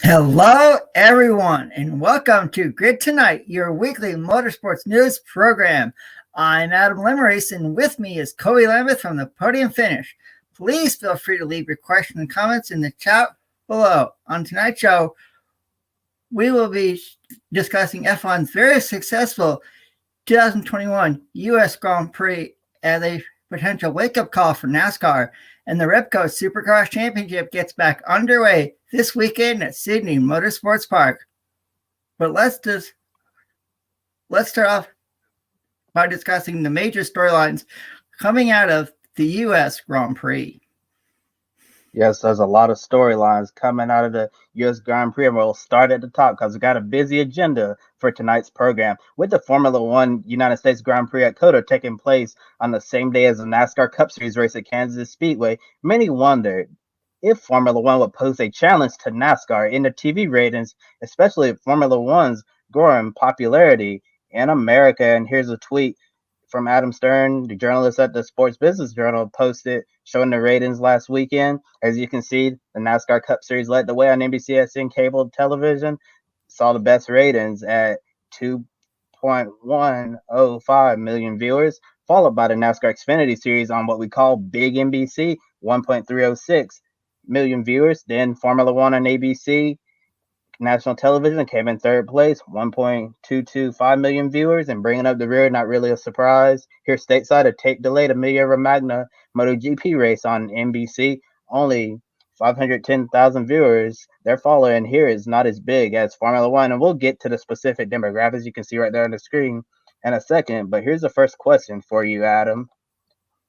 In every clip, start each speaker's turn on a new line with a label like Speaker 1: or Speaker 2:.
Speaker 1: Hello, everyone, and welcome to Grid Tonight, your weekly motorsports news program. I'm Adam Lemerise, and with me is Kobe Lambeth from the Podium Finish. Please feel free to leave your questions and comments in the chat below. On tonight's show, we will be discussing F1's very successful 2021 U.S. Grand Prix as a potential wake-up call for NASCAR, and the Repco Supercars Championship gets back underway this weekend at Sydney Motorsport Park. But let's start off by discussing the major storylines coming out of the U.S. Grand Prix.
Speaker 2: Yes, there's a lot of storylines coming out of the U.S. Grand Prix, and we'll start at the top because we got a busy agenda for tonight's program. With the Formula One United States Grand Prix at COTA taking place on the same day as the NASCAR Cup Series race at Kansas Speedway, many wondered if Formula One would pose a challenge to NASCAR in the TV ratings, especially if Formula One's growing popularity in America. And here's a tweet from Adam Stern, the journalist at the Sports Business Journal, posted showing the ratings last weekend. As you can see, the NASCAR Cup Series led the way on NBCSN cable television, saw the best ratings at 2.105 million viewers, followed by the NASCAR Xfinity Series on what we call Big NBC, 1.306 million viewers. Then Formula One on ABC national television came in third place, 1.225 million viewers, and bringing up the rear, not really a surprise. Here stateside, a tape delayed Emilia Romagna MotoGP race on NBC, only 510,000 viewers. Their following here is not as big as Formula One, and we'll get to the specific demographics you can see right there on the screen in a second. But here's the first question for you, Adam.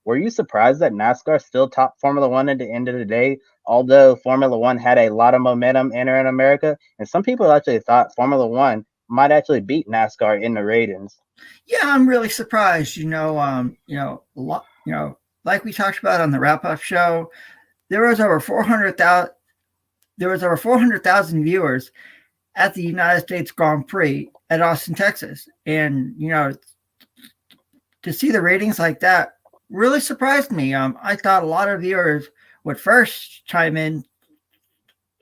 Speaker 2: Were you surprised that NASCAR still topped Formula One at the end of the day, although Formula One had a lot of momentum entering America? And some people actually thought Formula One might actually beat NASCAR in the ratings.
Speaker 1: Yeah, I'm really surprised. Like we talked about on the wrap-up show, there was over 400,000 viewers at the United States Grand Prix at Austin, Texas, and to see the ratings like that really surprised me. I thought a lot of viewers would first chime in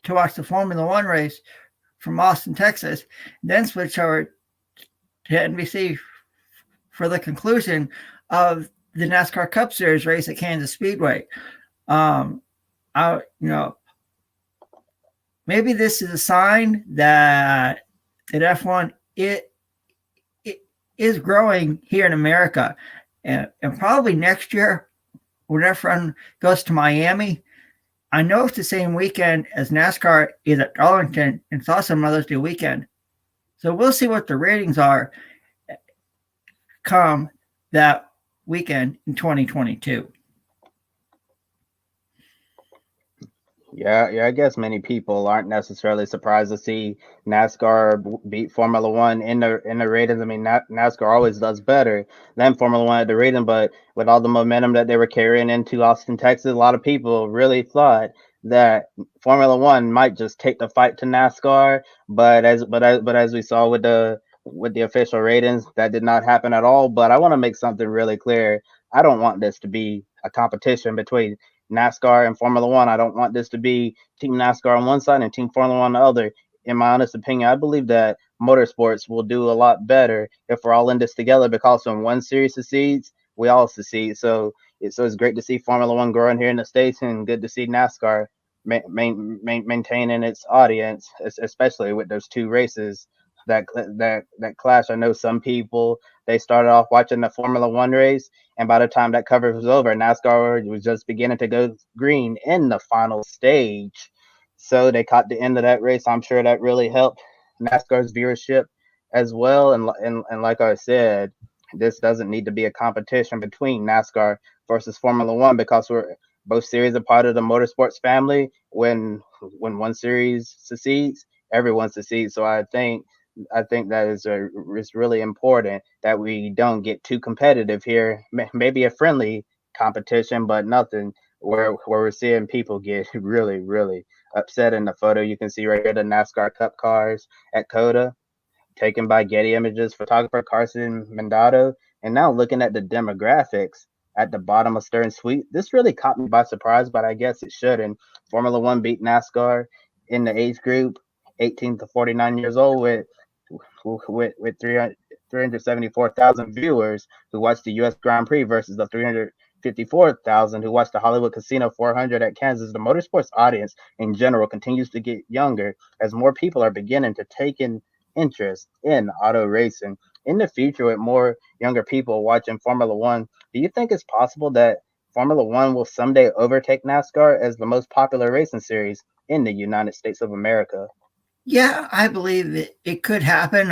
Speaker 1: to watch the Formula One race from Austin, Texas, then switch over to NBC for the conclusion of the NASCAR Cup Series race at Kansas Speedway. Maybe this is a sign that F1 is growing here in America. And probably next year, when F1 goes to Miami, I know it's the same weekend as NASCAR is at Darlington, and it's also Mother's Day weekend. So we'll see what the ratings are come that weekend in 2022.
Speaker 2: Yeah, I guess many people aren't necessarily surprised to see NASCAR beat Formula One in the ratings. I mean, NASCAR always does better than Formula One at the rating, but with all the momentum that they were carrying into Austin, Texas, a lot of people really thought that Formula One might just take the fight to NASCAR. But as we saw with the official ratings, that did not happen at all. But I want to make something really clear. I don't want this to be a competition between NASCAR and Formula One. I don't want this to be Team NASCAR on one side and Team Formula One on the other. In my honest opinion, I believe that motorsports will do a lot better if we're all in this together, because when one series succeeds, we all succeed. So it's great to see Formula One growing here in the States, and good to see NASCAR maintaining its audience, especially with those two races that clash. I know some people, they started off watching the Formula One race, and by the time that coverage was over, NASCAR was just beginning to go green in the final stage. So they caught the end of that race. I'm sure that really helped NASCAR's viewership as well. And like I said, this doesn't need to be a competition between NASCAR versus Formula One, because both series are part of the motorsports family. When one series succeeds, everyone succeeds. So I think that is really important that we don't get too competitive here. Maybe a friendly competition, but nothing where we're seeing people get really, really upset. In the photo you can see right here, the NASCAR Cup cars at COTA, taken by Getty Images photographer Carson Mendato. And now looking at the demographics at the bottom of Stern's suite, this really caught me by surprise, but I guess it shouldn't. Formula One beat NASCAR in the age group 18 to 49 years old with 374,000 viewers who watched the U.S. Grand Prix versus the 354,000 who watched the Hollywood Casino 400 at Kansas. The motorsports audience in general continues to get younger as more people are beginning to take an interest in auto racing. In the future, with more younger people watching Formula One, do you think it's possible that Formula One will someday overtake NASCAR as the most popular racing series in the United States of America?
Speaker 1: Yeah, I believe it could happen.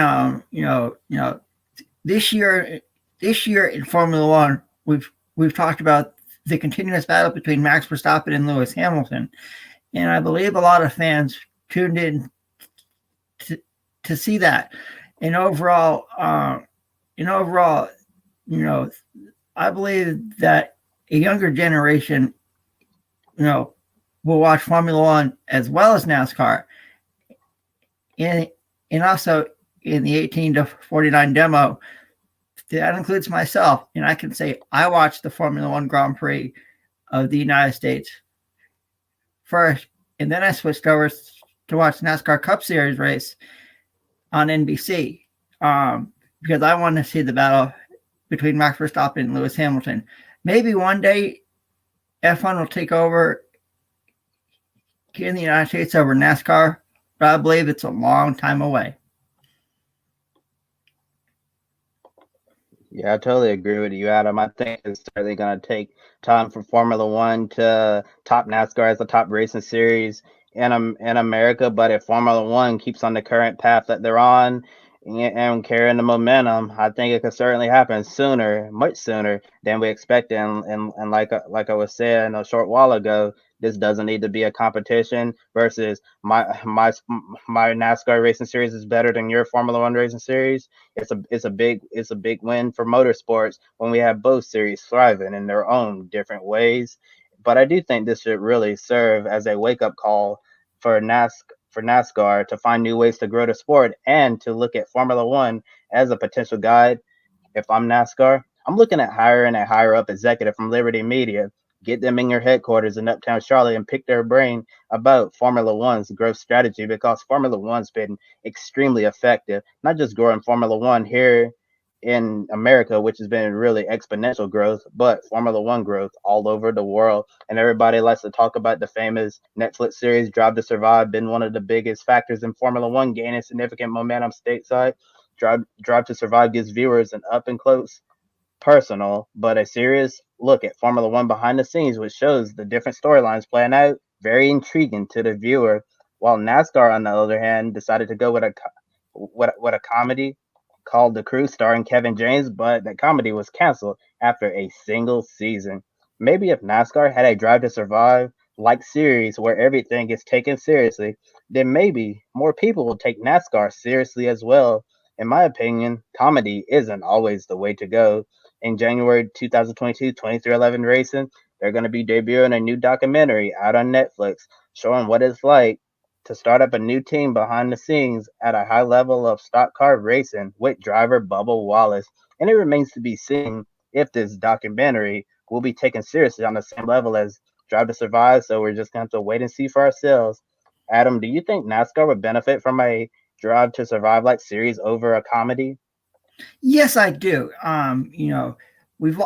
Speaker 1: This year in Formula One, we've talked about the continuous battle between Max Verstappen and Lewis Hamilton, and I believe a lot of fans tuned in to see that. And overall, I believe that a younger generation, will watch Formula One as well as NASCAR, and also in the 18 to 49 demo. That includes myself, and I can say I watched the Formula One Grand Prix of the United States first, and then I switched over to watch NASCAR Cup Series race on NBC because I wanted to see the battle between Max Verstappen and Lewis Hamilton. Maybe one day F1 will take over here in the United States over NASCAR, but I believe it's a long time away.
Speaker 2: Yeah, I totally agree with you, Adam. I think it's certainly going to take time for Formula One to top NASCAR as the top racing series in America. But if Formula One keeps on the current path that they're on and carrying the momentum, I think it could certainly happen sooner, much sooner than we expected. And like I was saying a short while ago, this doesn't need to be a competition versus my NASCAR racing series is better than your Formula One racing series. It's a big win for motorsports when we have both series thriving in their own different ways. But I do think this should really serve as a wake up call for NASCAR to find new ways to grow the sport and to look at Formula One as a potential guide. If I'm NASCAR, I'm looking at hiring a higher up executive from Liberty Media. Get them in your headquarters in Uptown Charlotte and pick their brain about Formula One's growth strategy because Formula One's been extremely effective, not just growing Formula One here in America, which has been really exponential growth, but Formula One growth all over the world. And everybody likes to talk about the famous Netflix series Drive to Survive, been one of the biggest factors in Formula One gaining significant momentum stateside. Drive to Survive gives viewers an up and close personal, but a serious look at Formula One behind the scenes, which shows the different storylines playing out, very intriguing to the viewer. While NASCAR, on the other hand, decided to go with a comedy called The Crew, starring Kevin James, but that comedy was canceled after a single season. Maybe if NASCAR had a Drive to Survive like series where everything is taken seriously, then maybe more people will take NASCAR seriously as well. In my opinion, comedy isn't always the way to go. In January 2022, 2311 Racing, they're going to be debuting a new documentary out on Netflix showing what it's like to start up a new team behind the scenes at a high level of stock car racing with driver Bubba Wallace. And it remains to be seen if this documentary will be taken seriously on the same level as Drive to Survive. So we're just going to have to wait and see for ourselves. Adam, do you think NASCAR would benefit from a Drive to Survive like series over a comedy?
Speaker 1: Yes, I do. We've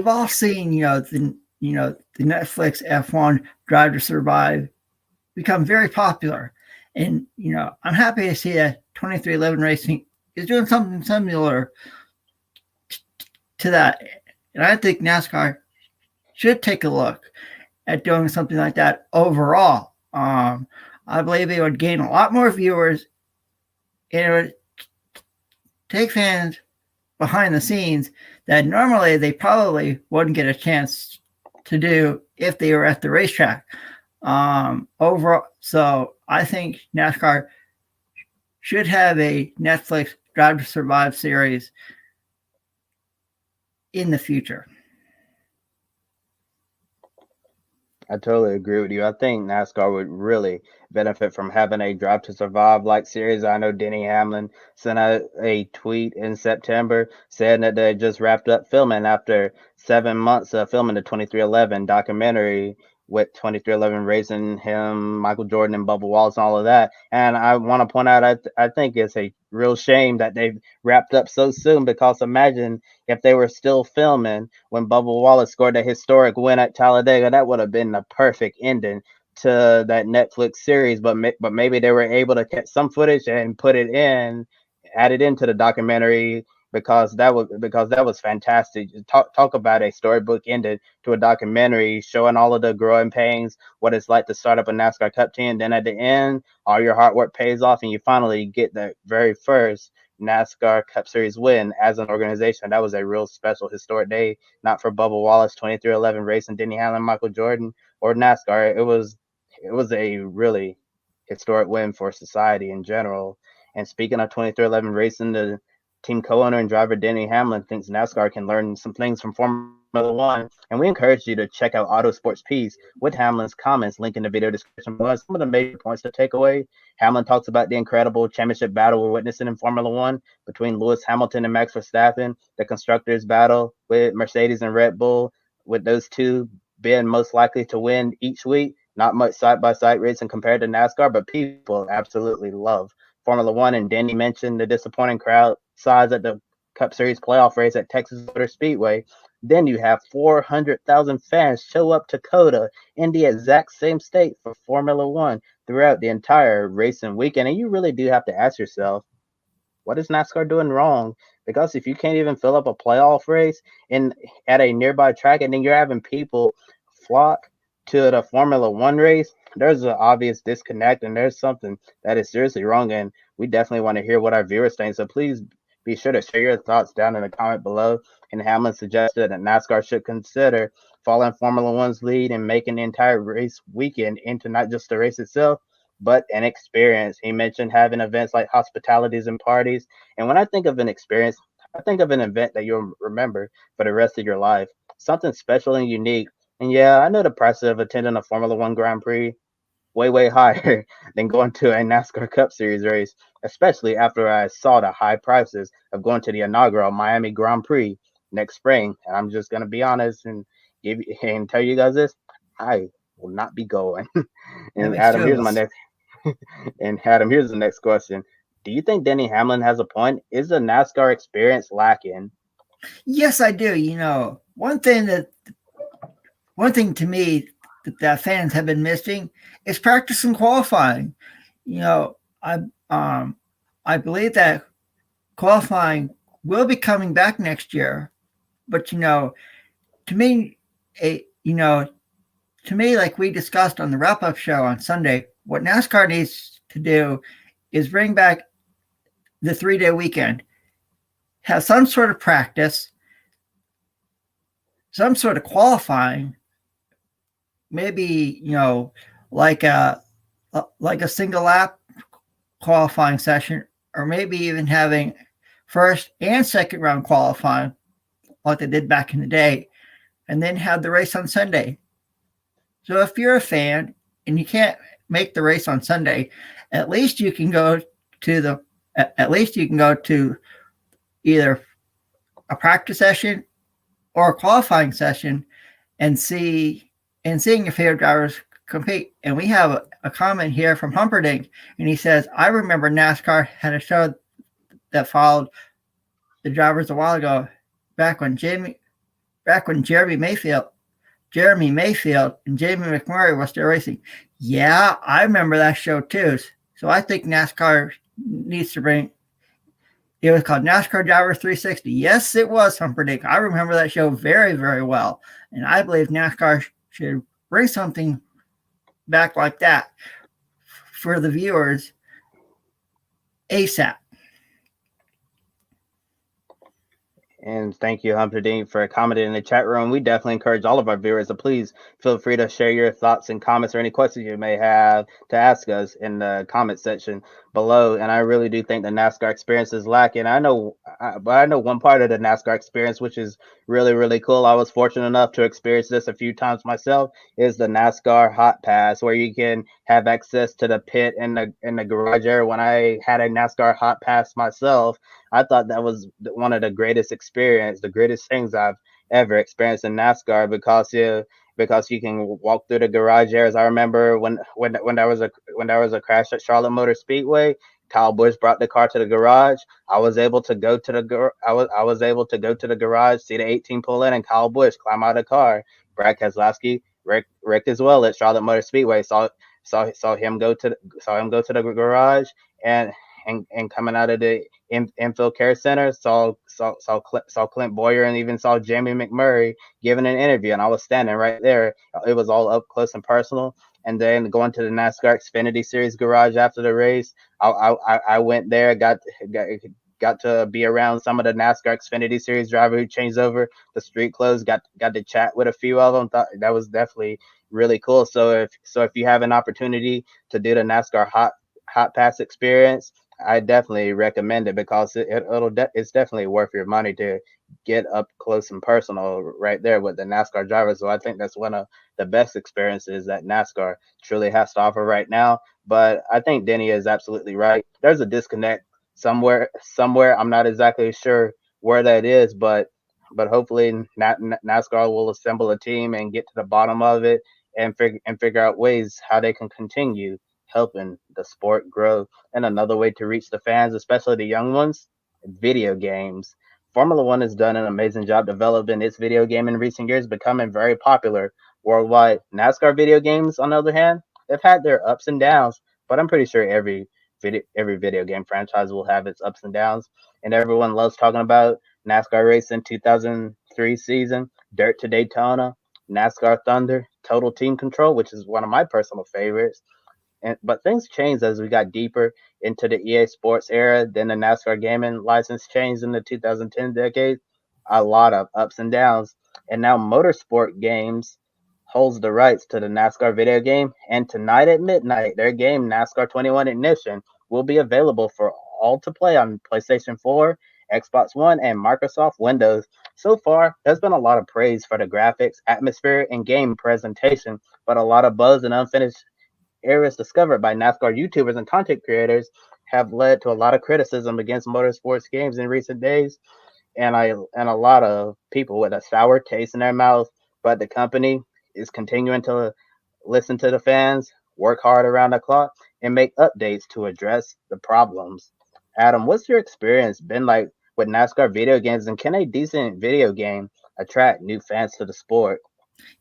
Speaker 1: all seen the Netflix F1 Drive to Survive become very popular, and I'm happy to see that 2311 Racing is doing something similar to that, and I think NASCAR should take a look at doing something like that overall. I believe it would gain a lot more viewers, and it would take fans behind the scenes that normally they probably wouldn't get a chance to do if they were at the racetrack. Overall, so I think NASCAR should have a Netflix Drive to Survive series in the future.
Speaker 2: I totally agree with you. I think NASCAR would really benefit from having a Drive to Survive like series. I know Denny Hamlin sent out a tweet in September saying that they just wrapped up filming after 7 months of filming the 2311 documentary with 2311 Racing, him, Michael Jordan, and Bubba Wallace, and all of that. And I want to point out, I think it's a real shame that they've wrapped up so soon, because imagine if they were still filming when Bubba Wallace scored a historic win at Talladega. That would have been the perfect ending to that Netflix series. But maybe they were able to catch some footage and add it into the documentary, because that was fantastic. Talk about a storybook ended to a documentary showing all of the growing pains, what it's like to start up a NASCAR Cup team. Then at the end, all your hard work pays off, and you finally get the very first NASCAR Cup Series win as an organization. That was a real special, historic day, not for Bubba Wallace, 2311 Racing, Denny Hamlin, Michael Jordan, or NASCAR. It was a really historic win for society in general. And speaking of 2311 Racing, the team co-owner and driver Denny Hamlin thinks NASCAR can learn some things from Formula One, and we encourage you to check out Autosports Piece with Hamlin's comments, link in the video description below. Some of the major points to take away: Hamlin talks about the incredible championship battle we're witnessing in Formula One between Lewis Hamilton and Max Verstappen, the constructors' battle with Mercedes and Red Bull, with those two being most likely to win each week. Not much side-by-side racing compared to NASCAR, but people absolutely love Formula One. And Danny mentioned the disappointing crowd size at the Cup Series playoff race at Texas Motor Speedway. Then you have 400,000 fans show up to COTA in the exact same state for Formula One throughout the entire racing weekend. And you really do have to ask yourself, what is NASCAR doing wrong? Because if you can't even fill up a playoff race at a nearby track, and then you're having people flock to the Formula One race, there's an obvious disconnect, and there's something that is seriously wrong. And we definitely want to hear what our viewers think. So please be sure to share your thoughts down in the comment below. And Hamlin suggested that NASCAR should consider following Formula One's lead and making the entire race weekend into not just the race itself, but an experience. He mentioned having events like hospitalities and parties. And when I think of an experience, I think of an event that you'll remember for the rest of your life, something special and unique. And yeah, I know the price of attending a Formula One Grand Prix way higher than going to a NASCAR Cup Series race, especially after I saw the high prices of going to the inaugural Miami Grand Prix next spring. And I'm just gonna be honest and tell you guys this: I will not be going.
Speaker 1: That
Speaker 2: and
Speaker 1: makes
Speaker 2: Adam,
Speaker 1: two of
Speaker 2: here's my
Speaker 1: us.
Speaker 2: next and Adam, here's the next question. Do you think Denny Hamlin has a point? Is the NASCAR experience lacking?
Speaker 1: Yes, I do. One thing to me that fans have been missing is practice and qualifying. You know, I believe that qualifying will be coming back next year, but to me, like we discussed on the wrap-up show on Sunday, what NASCAR needs to do is bring back the 3-day weekend, have some sort of practice, some sort of qualifying, maybe like a single lap qualifying session, or maybe even having first and second round qualifying like they did back in the day, and then have the race on Sunday. So if you're a fan and you can't make the race on Sunday, at least you can go to either a practice session or a qualifying session and seeing your favorite drivers compete. And we have a comment here from Humperdinck, and he says, I remember NASCAR had a show that followed the drivers a while ago, back when Jeremy Mayfield and Jamie McMurray was still racing. Yeah, I remember that show too. So I think NASCAR needs to bring. It was called NASCAR Driver 360. Yes, it was, Humperdinck. I remember that show very, very well. And I believe NASCAR should bring something back like that for the viewers ASAP.
Speaker 2: And thank you, Humperdinck, for commenting in the chat room. We definitely encourage all of our viewers to please feel free to share your thoughts and comments or any questions you may have to ask us in the comment section below. And I really do think the NASCAR experience is lacking. But I know one part of the NASCAR experience, which is really, really cool. I was fortunate enough to experience this a few times myself, is the NASCAR Hot Pass, where you can have access to the pit and the garage area. When I had a NASCAR Hot Pass myself, I thought that was one of the greatest the greatest things I've ever experienced in NASCAR because you can walk through the garage areas. I remember when there was a crash at Charlotte Motor Speedway. Kyle Busch brought the car to the garage. I was able to go to I was able to go to the garage, see the 18 pull in, and Kyle Busch climb out of the car. Brad Keselowski, Rick as well at Charlotte Motor Speedway saw him go to the garage and coming out of the infield care center saw Clint Boyer and even saw Jamie McMurray giving an interview, and I was standing right there. It was all up close and personal. And then going to the NASCAR Xfinity Series garage after the race, I went there, got to be around some of the NASCAR Xfinity Series driver who changed over the street clothes. Got to chat with a few of them. Thought that was definitely really cool. So if you have an opportunity to do the NASCAR hot pass experience, I definitely recommend it because it's definitely worth your money to get up close and personal right there with the NASCAR drivers. So I think that's one of the best experiences that NASCAR truly has to offer right now. But I think Denny is absolutely right. There's a disconnect somewhere. I'm not exactly sure where that is, but hopefully NASCAR will assemble a team and get to the bottom of it and figure out ways how they can continue helping the sport grow. And another way to reach the fans, especially the young ones, video games. Formula One has done an amazing job developing its video game in recent years, becoming very popular worldwide. NASCAR video games, on the other hand, they've had their ups and downs, but I'm pretty sure every video game franchise will have its ups and downs. And everyone loves talking about NASCAR Racing 2003 season, Dirt to Daytona, NASCAR Thunder, Total Team Control, which is one of my personal favorites. But things changed as we got deeper into the EA Sports era. Then the NASCAR gaming license changed in the 2010 decade. A lot of ups and downs. And now Motorsport Games holds the rights to the NASCAR video game. And tonight at midnight, their game, NASCAR 21 Ignition, will be available for all to play on PlayStation 4, Xbox One, and Microsoft Windows. So far, there's been a lot of praise for the graphics, atmosphere, and game presentation, but a lot of buzz and unfinished areas discovered by NASCAR YouTubers and content creators have led to a lot of criticism against motorsports games in recent days, and a lot of people with a sour taste in their mouth. But the company is continuing to listen to the fans, work hard around the clock, and make updates to address the problems. Adam, what's your experience been like with NASCAR video games, and can a decent video game attract new fans to the sport?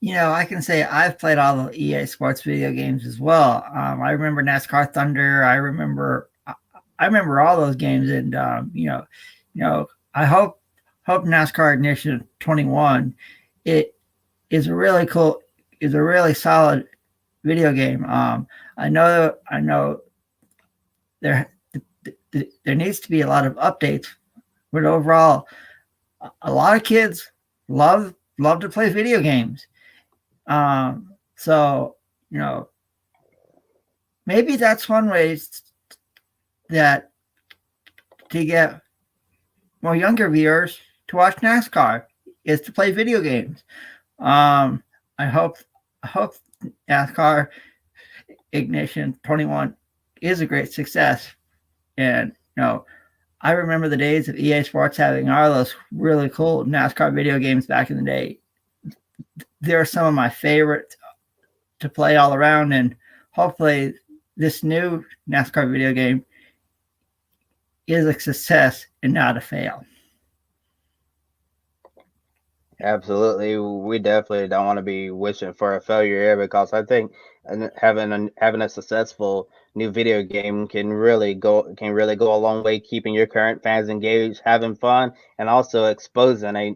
Speaker 1: I can say I've played all the EA Sports video games as well. I remember NASCAR Thunder. I remember all those games, and I hope NASCAR Ignition 21 it is a really cool, is a really solid video game. I know there needs to be a lot of updates, but overall, a lot of kids love to play video games. So maybe that's one way that to get more younger viewers to watch NASCAR is to play video games. I hope NASCAR Ignition 21 is a great success. And I remember the days of EA Sports having all those really cool NASCAR video games back in the day. They're some of my favorites to play all around, and hopefully this new NASCAR video game is a success and not a fail.
Speaker 2: Absolutely, we definitely don't want to be wishing for a failure here because I think having a successful new video game can really go a long way, keeping your current fans engaged, having fun, and also exposing a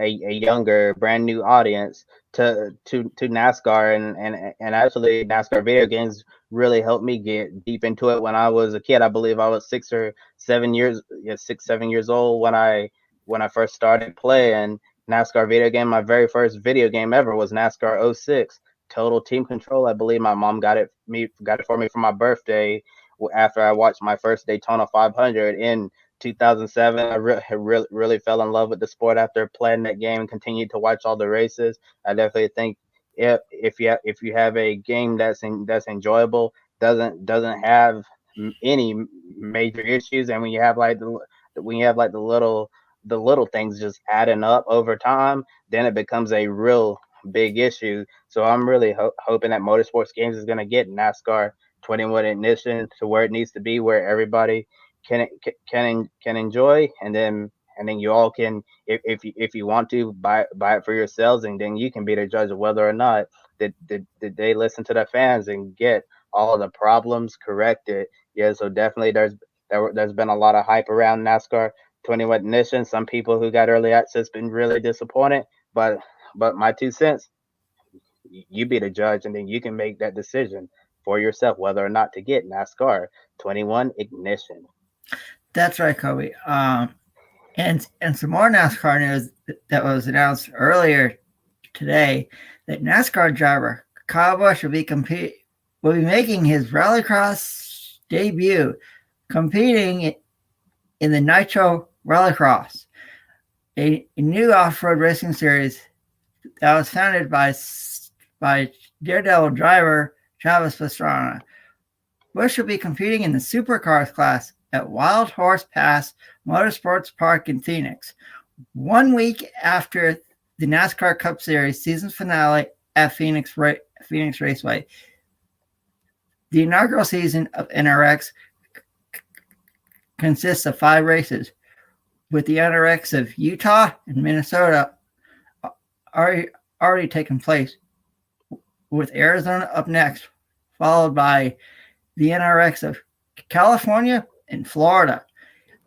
Speaker 2: younger, brand new audience to NASCAR and actually NASCAR video games really helped me get deep into it when I was a kid. I believe I was 6, 7 years old when I first started playing NASCAR video game. My very first video game ever was NASCAR '06 Total Team Control. I believe my mom got it for me for my birthday after I watched my first Daytona 500 in 2007. I really fell in love with the sport after playing that game and continued to watch all the races. I definitely think if you have a game that's enjoyable, doesn't have any major issues, and when you have like the little the little things just adding up over time, then it becomes a real big issue. So I'm really hoping that Motorsports Games is going to get NASCAR 21 ignition to where it needs to be, where everybody can enjoy, and then you all can, if you want to, buy it for yourselves, and then you can be the judge of whether or not did they listen to the fans and get all of the problems corrected. Yeah, so definitely there's been a lot of hype around NASCAR 21 ignition. Some people who got early access been really disappointed, but my 2 cents, you be the judge, and then you can make that decision for yourself whether or not to get NASCAR 21 ignition.
Speaker 1: That's right, Kobe. And some more NASCAR news that was announced earlier today, that NASCAR driver Kyle Busch will be making his Rallycross debut, competing in the Nitro Rallycross, a new off-road racing series that was founded by Daredevil driver Travis Pastrana. Busch will be competing in the Supercars class at Wild Horse Pass Motorsports Park in Phoenix, 1 week after the NASCAR Cup Series season finale at Phoenix Raceway. The inaugural season of NRX consists of 5 races, with the NRX of Utah and Minnesota already taken place, with Arizona up next, followed by the NRX of California and Florida.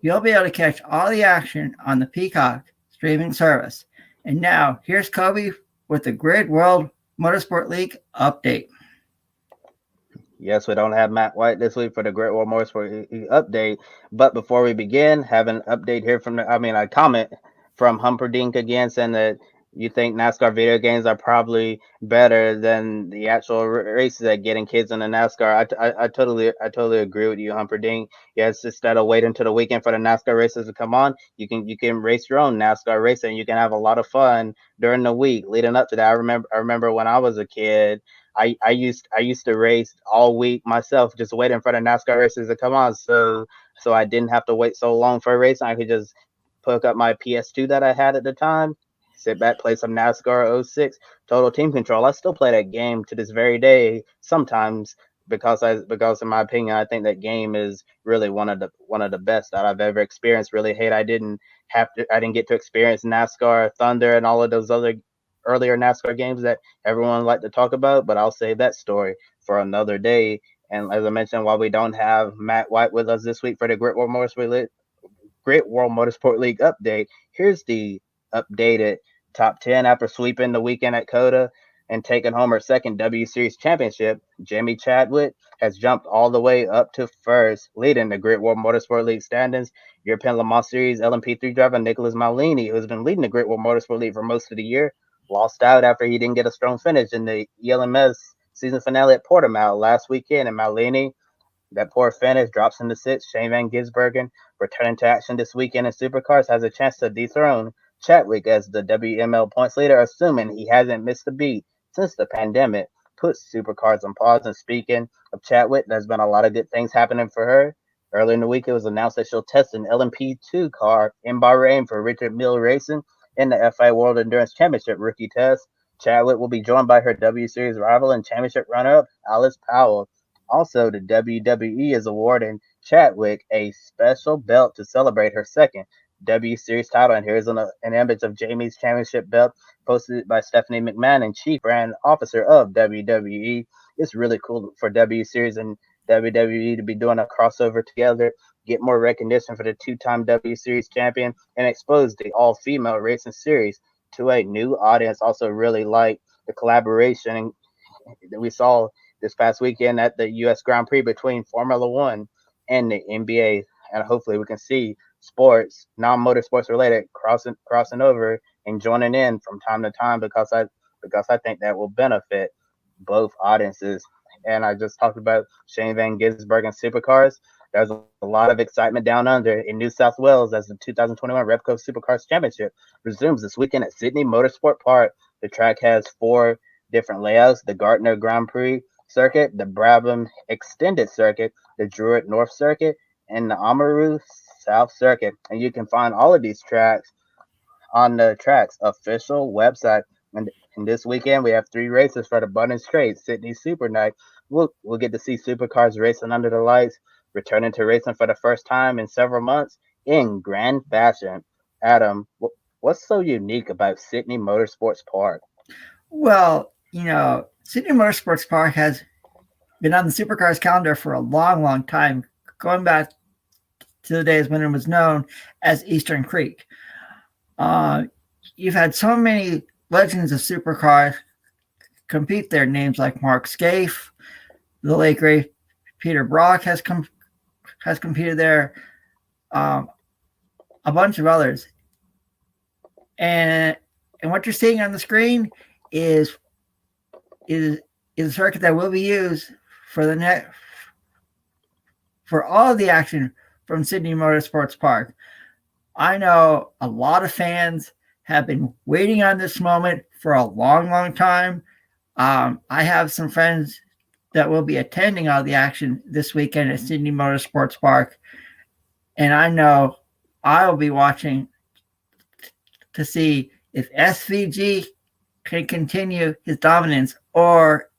Speaker 1: You'll be able to catch all the action on the Peacock streaming service. And now, here's Kobe with the Grid World Motorsport League update.
Speaker 2: Yes, we don't have Matt White this week for the Great Wall Motorsport update. But before we begin, have an update here a comment from Humperdinck again, saying that you think NASCAR video games are probably better than the actual races at getting kids into NASCAR. I totally agree with you, Humperdinck. Yes, instead of waiting until the weekend for the NASCAR races to come on, you can race your own NASCAR race, and you can have a lot of fun during the week leading up to that. I remember when I was a kid, I used to race all week myself, just waiting for the NASCAR races to come on. So I didn't have to wait so long for a race. I could just hook up my PS2 that I had at the time, sit back, play some NASCAR 06 Total Team Control. I still play that game to this very day sometimes, because in my opinion, I think that game is really one of the best that I've ever experienced. Really hate I didn't get to experience NASCAR Thunder and all of those other earlier NASCAR games that everyone liked to talk about, but I'll save that story for another day. And as I mentioned, while we don't have Matt White with us this week for the Great World Motorsport League update, here's the updated top 10 after sweeping the weekend at COTA and taking home her second W Series championship. Jamie Chadwick has jumped all the way up to first, leading the Great World Motorsport League standings. European Le Mans Series LMP3 driver Nicholas Maulini, who has been leading the Great World Motorsport League for most of the year, lost out after he didn't get a strong finish in the ELMS season finale at Portimao last weekend. And Maulini, that poor finish, drops into sixth. Shane Van Gisbergen, returning to action this weekend in Supercars, has a chance to dethrone Chadwick as the WML points leader, assuming he hasn't missed a beat since the pandemic puts Supercars on pause. And speaking of Chadwick, there's been a lot of good things happening for her. Earlier in the week, it was announced that she'll test an LMP2 car in Bahrain for Richard Mille Racing in the FIA World Endurance Championship rookie test. Chadwick will be joined by her W Series rival and championship runner-up, Alice Powell. Also, the WWE is awarding Chadwick a special belt to celebrate her second W Series title. And here's an image of Jamie's championship belt posted by Stephanie McMahon, Chief Brand Officer of WWE. It's really cool for W Series and WWE to be doing a crossover together, get more recognition for the two-time W Series champion, and expose the all-female racing series to a new audience. Also really like the collaboration that we saw this past weekend at the U.S. Grand Prix between Formula One and the NBA. And hopefully we can see sports, non-motorsports related, crossing over and joining in from time to time, because I think that will benefit both audiences. And I just talked about Shane Van Gisbergen Supercars. There's a lot of excitement down under in New South Wales as the 2021 Repco Supercars Championship resumes this weekend at Sydney Motorsport Park. The track has 4 different layouts: the Gardner Grand Prix circuit, the Brabham Extended Circuit, the Druitt North Circuit, and the Amaru South Circuit. And you can find all of these tracks on the track's official website. And this weekend, we have 3 races for the Button Straight Sydney Super Night. We'll get to see supercars racing under the lights, returning to racing for the first time in several months in grand fashion. Adam, what's so unique about Sydney Motorsports Park?
Speaker 1: Well, Sydney Motorsports Park has been on the supercars calendar for a long, long time, going back to the days when it was known as Eastern Creek. You've had so many legends of supercars compete there. Names like Mark Scaife, the late great Peter Brock has competed there, a bunch of others. And what you're seeing on the screen is a circuit that will be used for for all of the action from Sydney Motorsports Park. I know a lot of fans have been waiting on this moment for a long, long time. I have some friends that will be attending all the action this weekend at Sydney Motorsports Park, and I know I will be watching to see if SVG can continue his dominance, or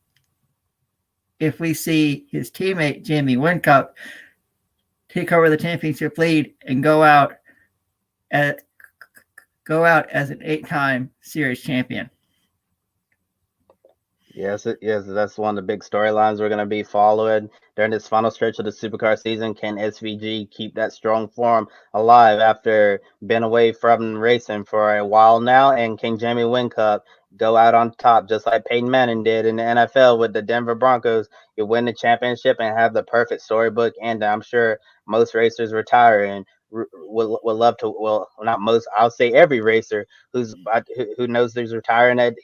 Speaker 1: if we see his teammate Jamie Whincup take over the championship lead and go out as an 8-time series champion.
Speaker 2: Yes, that's one of the big storylines we're going to be following during this final stretch of the Supercar season. Can SVG keep that strong form alive after being away from racing for a while now? And can Jamie Whincup go out on top just like Peyton Manning did in the NFL with the Denver Broncos? You win the championship and have the perfect storybook, and I'm sure most racers retiring would love to. Well, not most. I'll say every racer who knows he's retiring at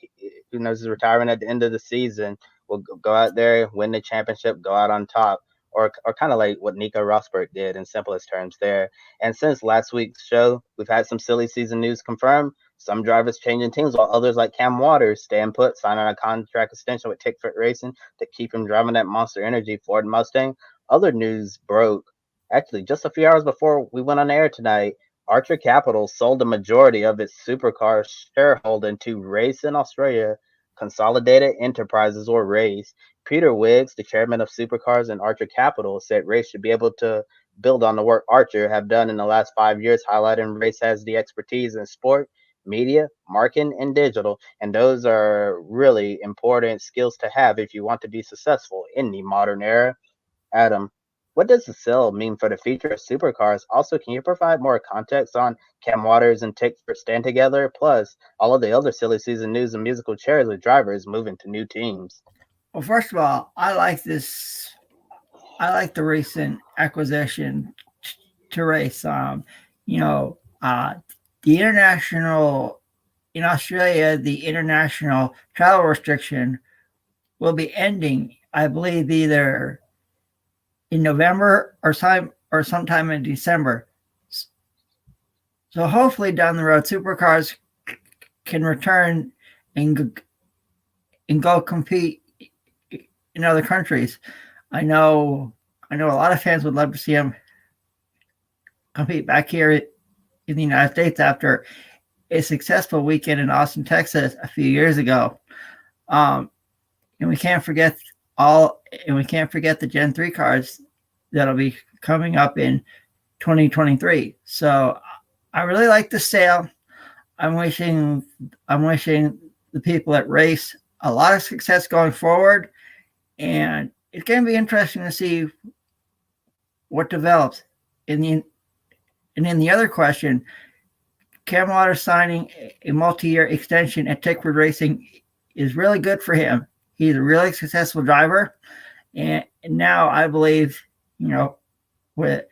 Speaker 2: the end of the season will go out there, win the championship, go out on top, or kind of like what Nico Rosberg did in simplest terms there. And since last week's show, we've had some silly season news confirmed. Some drivers changing teams, while others like Cam Waters staying put, signing a contract extension with Tickfoot Racing to keep him driving that Monster Energy Ford Mustang. Other news broke actually just a few hours before we went on air tonight. Archer Capital sold the majority of its supercar shareholding to Race in Australia Consolidated Enterprises, or RACE. Peter Wiggs, the chairman of Supercars and Archer Capital, said RACE should be able to build on the work Archer have done in the last 5 years, highlighting RACE has the expertise in sport, media, marketing, and digital, and those are really important skills to have if you want to be successful in the modern era. Adam, what does the sale mean for the future of supercars? Also, can you provide more context on Cam Waters and Tickford stand together, plus all of the other silly season news and musical chairs with drivers moving to new teams?
Speaker 1: Well, first of all, I like this. I like the recent acquisition to Race. The international in Australia, the international travel restriction will be ending, I believe, either in November or sometime in December. So hopefully down the road, supercars can return and go compete in other countries. I know a lot of fans would love to see them compete back here in the United States after a successful weekend in Austin, Texas a few years ago. And we can't forget the Gen 3 cars that'll be coming up in 2023. So I really like the sale. I'm wishing the people at Race a lot of success going forward, and it's going to be interesting to see what develops. And in the other question, Cam Waters signing a multi-year extension at Tickford Racing is really good for him. He's a really successful driver, and now I believe, with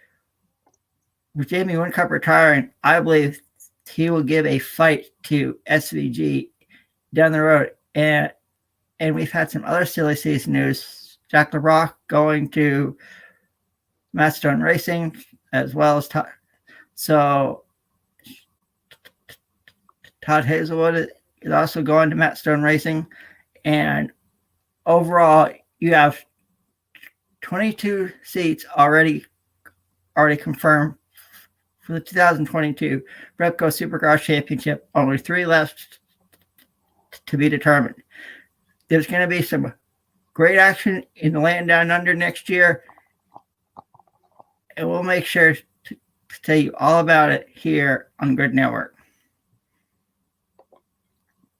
Speaker 1: Jamie Whincup retiring, I believe he will give a fight to SVG down the road. And we've had some other silly season news. Jack LeBrock going to Mastodon Racing, as well as Todd Hazelwood is also going to Mastodon Racing. And overall, you have 22 seats already confirmed for the 2022 Repco Supercars Championship. Only 3 left to be determined. There's going to be some great action in the Land Down Under next year, and we'll make sure to tell you all about it here on Grid Network.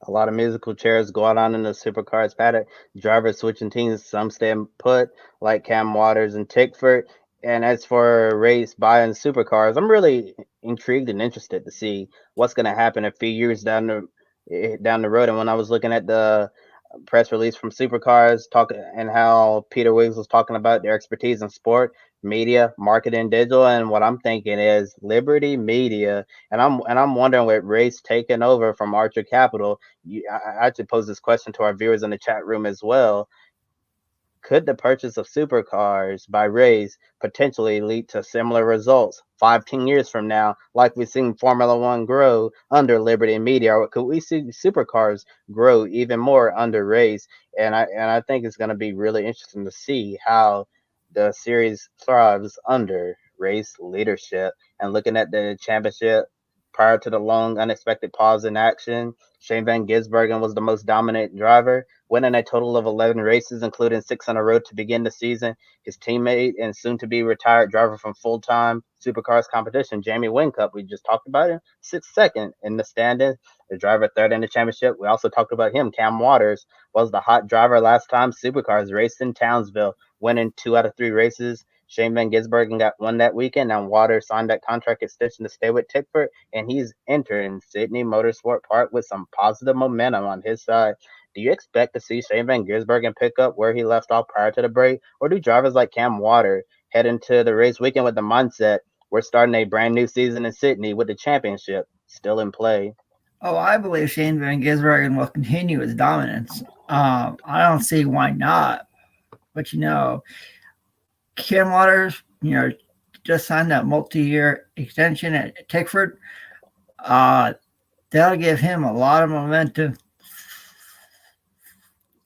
Speaker 2: A lot of musical chairs going on in the Supercars paddock. Drivers switching teams, some staying put, like Cam Waters and Tickford. And as for race buying Supercars, I'm really intrigued and interested to see what's going to happen a few years down the road. And when I was looking at the press release from Supercars talking and how Peter Wiggs was talking about their expertise in sport, media, marketing, digital, and what I'm thinking is Liberty Media, and I'm wondering with race taking over from Archer Capital. I actually pose this question to our viewers in the chat room as well. Could the purchase of Supercars by Race potentially lead to similar results 5-10 years from now, like we've seen Formula One grow under Liberty Media? Or could we see Supercars grow even more under Race? And I think it's going to be really interesting to see how the series thrives under Race leadership. And looking at the championship prior to the long unexpected pause in action, Shane Van Gisbergen was the most dominant driver, winning a total of 11 races, including 6 in a row to begin the season. His teammate and soon-to-be retired driver from full-time Supercars competition, Jamie Whincup, we just talked about him, sits second in the standings. The driver third in the championship. We also talked about him. Cam Waters was the hot driver last time Supercars raced in Townsville, winning 2 out of 3 races. Shane Van Gisbergen got one that weekend, and Waters signed that contract extension to stay with Tickford, and he's entering Sydney Motorsport Park with some positive momentum on his side. Do you expect to see Shane Van Gisbergen pick up where he left off prior to the break, or do drivers like Cam Waters head into the race weekend with the mindset we're starting a brand new season in Sydney with the championship still in play?
Speaker 1: Oh, I believe Shane Van Gisbergen will continue his dominance. I don't see why not. But, Cam Waters, just signed that multi-year extension at Tickford. That'll give him a lot of momentum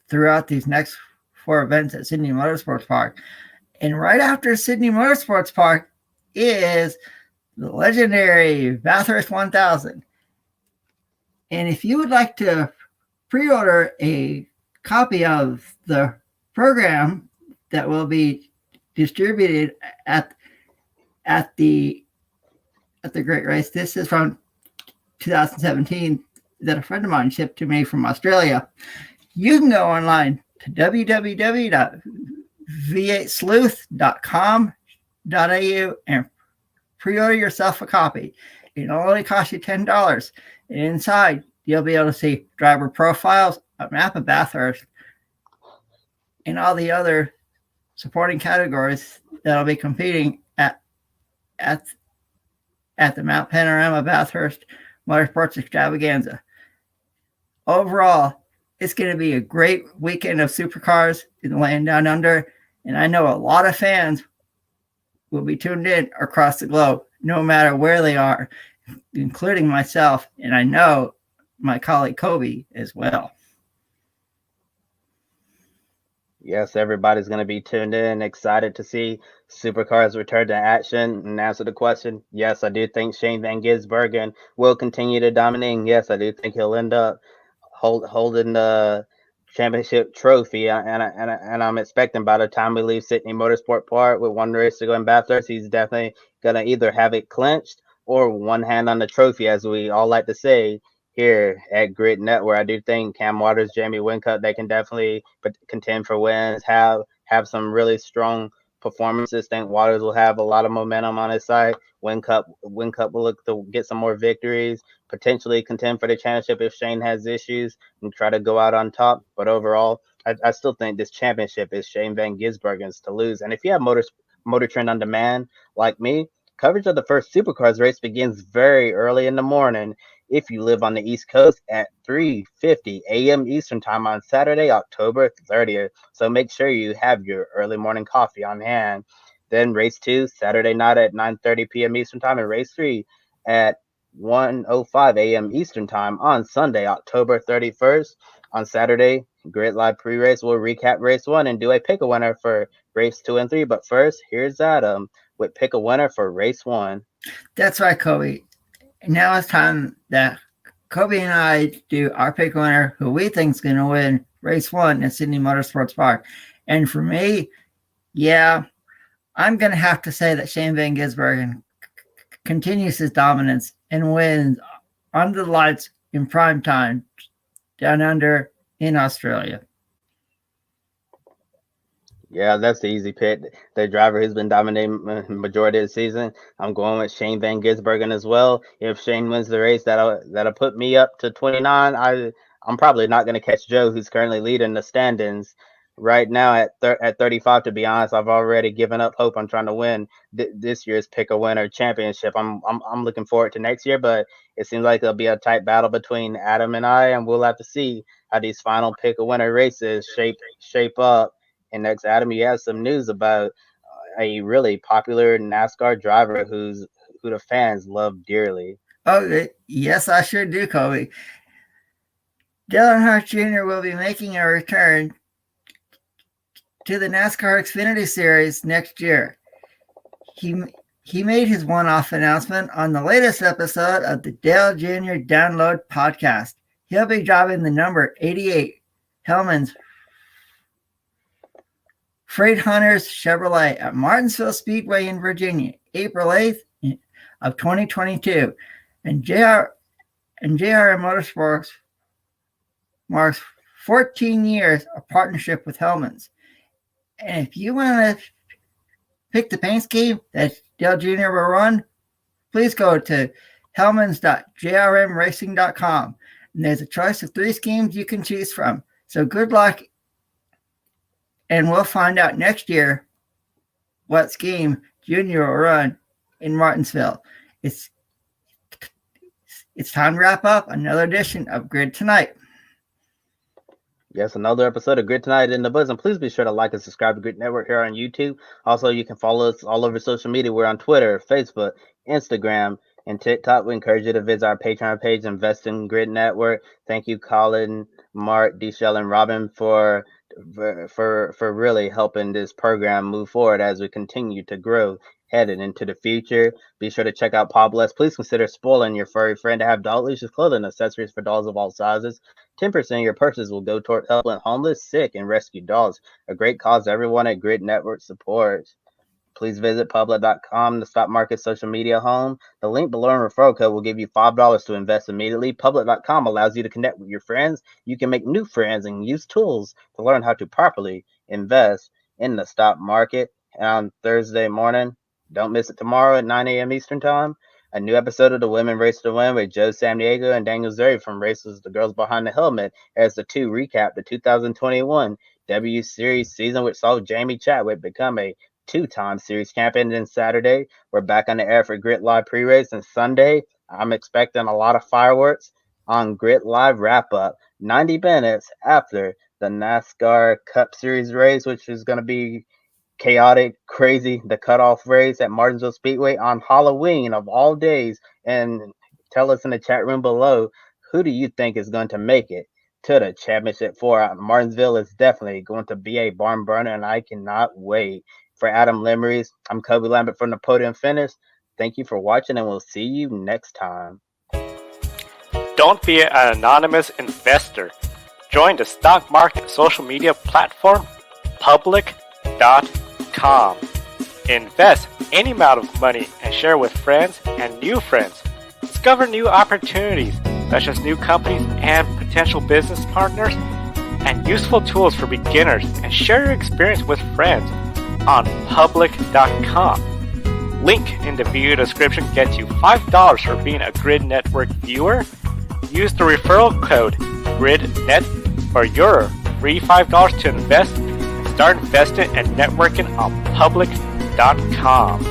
Speaker 1: throughout these next 4 events at Sydney Motorsport Park. And right after Sydney Motorsports Park is the legendary Bathurst 1000. And if you would like to pre-order a copy of the program that will be distributed at the Great Race, this is from 2017 that a friend of mine shipped to me from Australia. You can go online to www.v8sleuth.com.au and pre-order yourself a copy. It'll only cost you $10. And inside, you'll be able to see driver profiles, a map of Bathurst, and all the other supporting categories that'll be competing at the Mount Panorama Bathurst Motorsports Extravaganza. Overall, it's going to be a great weekend of Supercars in the Land Down Under, and I know a lot of fans will be tuned in across the globe, no matter where they are, including myself, and I know my colleague Kobe as well.
Speaker 2: Yes, everybody's going to be tuned in, excited to see Supercars return to action. And answer the question, yes, I do think Shane Van Gisbergen will continue to dominate. And yes, I do think he'll end up holding the championship trophy. And I'm expecting by the time we leave Sydney Motorsport Park with 1 race to go in Bathurst, he's definitely going to either have it clinched or one hand on the trophy, as we all like to say here at GRIDnet, where I do think Cam Waters, Jamie Whincup, they can definitely contend for wins, have some really strong performances. Think Waters will have a lot of momentum on his side. Whincup will look to get some more victories, potentially contend for the championship if Shane has issues and try to go out on top. But overall, I still think this championship is Shane Van Gisbergen's to lose. And if you have Motor Trend on demand like me, coverage of the first Supercars race begins very early in the morning if you live on the East Coast at 3:50 a.m. Eastern Time on Saturday, October 30th. So make sure you have your early morning coffee on hand. Then race 2, Saturday night at 9:30 p.m. Eastern Time, and race 3 at 1:05 a.m. Eastern Time on Sunday, October 31st. On Saturday, Grid Live pre-race will recap race 1 and do a pick a winner for race 2 and 3. But first, here's Adam with Pick a Winner for Race 1.
Speaker 1: That's right, Kobe. Now it's time that Kobe and I do our pick winner, who we think is going to win Race 1 at Sydney Motorsport Park. And for me, I'm going to have to say that Shane Van Gisbergen continues his dominance and wins under the lights in prime time down under in Australia.
Speaker 2: Yeah, that's the easy pick. The driver who's been dominating the majority of the season. I'm going with Shane Van Gisbergen as well. If Shane wins the race, that'll put me up to 29. I'm probably not going to catch Joe, who's currently leading the standings right now at 35. To be honest, I've already given up hope on trying to win this year's Pick a Winner championship. I'm looking forward to next year, but it seems like there'll be a tight battle between Adam and I, and we'll have to see how these final Pick a Winner races shape up. And next, Adam, you have some news about a really popular NASCAR driver who the fans love dearly.
Speaker 1: Oh, yes, I sure do, Kobe. Dale Earnhardt Jr. will be making a return to the NASCAR Xfinity Series next year. He made his one-off announcement on the latest episode of the Dale Jr. Download podcast. He'll be driving the number 88 Hellman's Freight Hunters Chevrolet at Martinsville Speedway in Virginia, April 8th of 2022. And JRM Motorsports marks 14 years of partnership with Hellman's. And if you want to pick the paint scheme that Dale Jr. will run, please go to hellmans.jrmracing.com. And there's a choice of 3 schemes you can choose from. So good luck. And we'll find out next year what scheme Junior will run in Martinsville. It's time to wrap up another edition of Grid Tonight.
Speaker 2: Yes, another episode of Grid Tonight in the books. And please be sure to like and subscribe to Grid Network here on YouTube. Also, you can follow us all over social media. We're on Twitter, Facebook, Instagram, and TikTok. We encourage you to visit our Patreon page, Invest in Grid Network. Thank you, Colin, Mark, D-Shell, and Robin for really helping this program move forward as we continue to grow headed into the future. Be sure to check out Pobless. Please consider spoiling your furry friend to have dog-licious clothing accessories for dogs of all sizes. 10% of your purchase will go toward helping homeless, sick, and rescued dogs. A great cause everyone at Grid Network supports. Please visit Public.com, the stock market social media home. The link below in referral code will give you $5 to invest immediately. Public.com allows you to connect with your friends. You can make new friends and use tools to learn how to properly invest in the stock market. And on Thursday morning, don't miss it tomorrow at 9 a.m. Eastern Time. A new episode of the Women Race to Win with Joe Samdiego and Daniel Zuri from Races The Girls Behind the Helmet as the two recap the 2021 W Series season, which saw Jamie Chadwick become a 2-time series champion. Then Saturday, we're back on the air for Grid Live pre-race, and Sunday, I'm expecting a lot of fireworks on Grid Live wrap-up 90 minutes after the NASCAR Cup Series race, which is going to be chaotic, crazy, the cutoff race at Martinsville Speedway on Halloween of all days. And tell us in the chat room below, who do you think is going to make it to the championship? For Martinsville is definitely going to be a barn burner, and I cannot wait. For Adam Lemerise, I'm Kobe Lambeth from the Podium Finish. Thank you for watching, and we'll see you next time.
Speaker 3: Don't be an anonymous investor. Join the stock market social media platform, Public.com. Invest any amount of money and share with friends and new friends. Discover new opportunities, such as new companies and potential business partners, and useful tools for beginners, and share your experience with friends on Public.com. Link in the video description gets you $5 for being a Grid Network viewer. Use the referral code GRIDnet for your free $5 to invest and start investing and networking on Public.com.